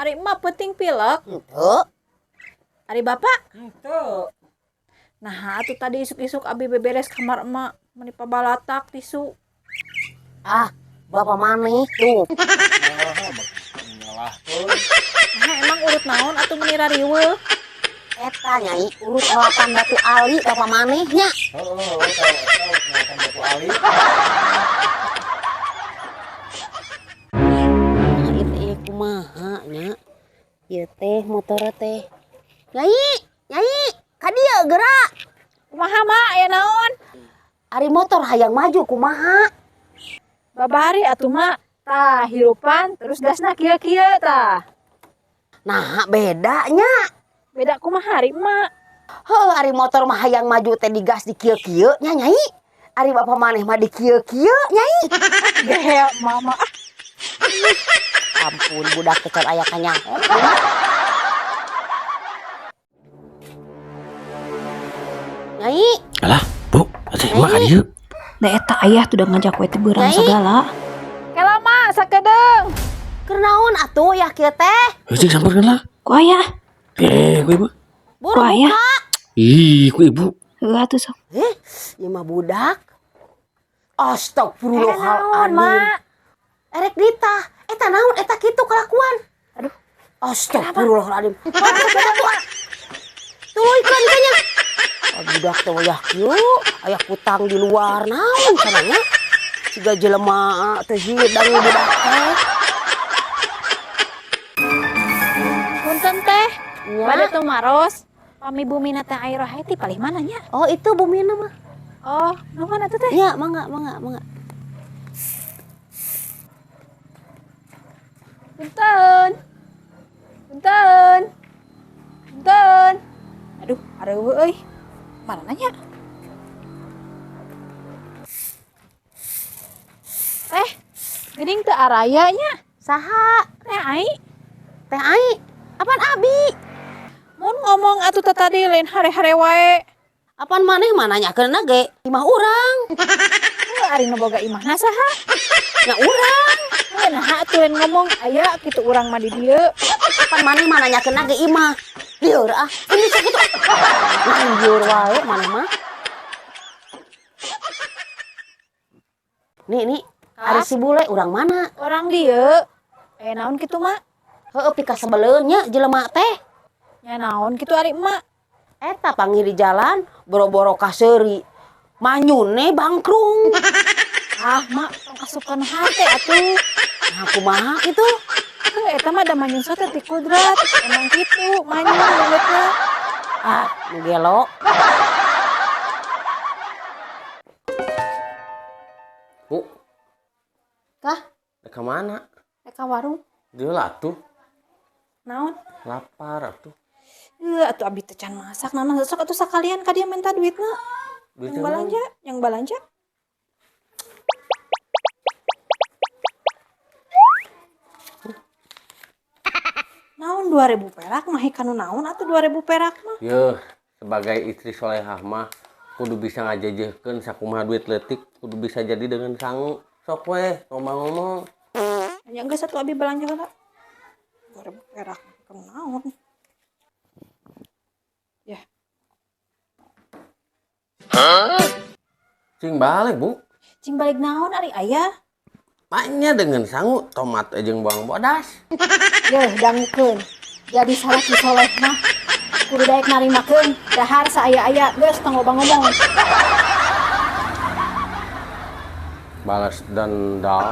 Ari emak penting pilek. Henteu. Ari bapak. Henteu. Nah, atuh tadi isuk-isuk abi beberes kamar emak. Meni pabalatak tisu. Ah, bapak maneh tuh. Nah, emang urut naon atuh meni rariweuh. Eta nyai urut 8 batu ali bapak manehnya. Batu ali. Ieu kumaha nya? Ieu teh motor teh. Nyai, ka dieu gerak. Kumaha mak aya naon? Ari motor hayang maju kumaha? Babari atuh mak. Tah hirupan terus gasna kieu-kieu tah. Nah, bedanya. Beda kumaha ari emak. Heuh, ari motor mah hayang maju teh digas di kieu-kieu nya nyai. Ari bapak maneh mah di kieu-kieu nyai. Gehe mama. Ampun budak kecer aya kanya. Nyai, Alah, Bu, atuh emak ka dieu. Da eta ayah tuh udah ngajak we teh beurang Nyai. segala. Kela mak sakedeung. keur naon atuh ya kieu teh? Cing sampeurkeun lah. Ku ayah. Ku ibu. Buru Ku ayah. buka. Ih, ku ibu. Heuh atuh sok. Ieu mah budak. Naon, Astagfirullahaladzim. mak? Erek Dita, eta naon eta kitu kelakuan. Aduh. Astagfirullahaladzim. Tuluykeun kanya. Budak teh wayah kieu, aya kutang di luar naon sananya. Siga jelema teh hidang budak teh. Punten teh. Nya. Bade tuh maros. Pami bumina teh air hati palih mana nya? Oh, itu bumina mah. Oh, nuhun atuh teh. Ya, mangga. Punten. Punten. Punten. Aduh, areueuh euy. Mana nanya? Geuning teu araya nya. Saha? Teh ai. Teh ai. Apaan abi? Mun ngomong atuh teh tadi lain hare-hare wae. Apaan maneh mah nanyakeunna ge? Imah urang. Heuh ari nu boga imahna saha? Nya urang. Heuh nah atuh lain ngomong aya kitu urang mah di dieu. Apaan maneh mah nanyakeunna ge imah. Lieur ah. Ini sakitu. Lieur wae maneh mah. Nih. Ari si bule urang mana? Orang dieu. Naon kitu mak? Heueuh pika sabeleun nya jelema teh. Nya naon kitu ari emak? Eta panggil di jalan boro-boro ka seuri. Manyune bangkrung. Ah mak tong asupkeun hate atuh. Nah kumaha kitu? Heuh eta mah da manyun teh ti kudrat. Emang kitu manyun beungeutna. Ah, nu gelo. Bu, Tah, ke mana? rek ka warung. Dia lah tuh. Naon? Lapar atuh. Atuh abi teh can masak naon sok atuh sakalian ka dia minta duitna. Yang balanja. Naon 2000 perak mah kanu naon atuh 2000 perak mah. Yeuh, sebagai istri solehah mah kudu bisa ngajajehkeun sakumaha duit leutik, kudu bisa jadi dengan sangu. Sok weh, ngomong-ngomong. Nya geus atuh abi balanja heula. 2000 perak kanu naon. Ya. Cing balik, Bu. Cing balik naon ari aya? Maknya dengan sangu tomat jeung bawang bodas. Yeuh dangukeun. Jadi salaki soleh mah kudu daek narimakeun dahar saaya-aya geus tong loba ngomong. Balas dendam.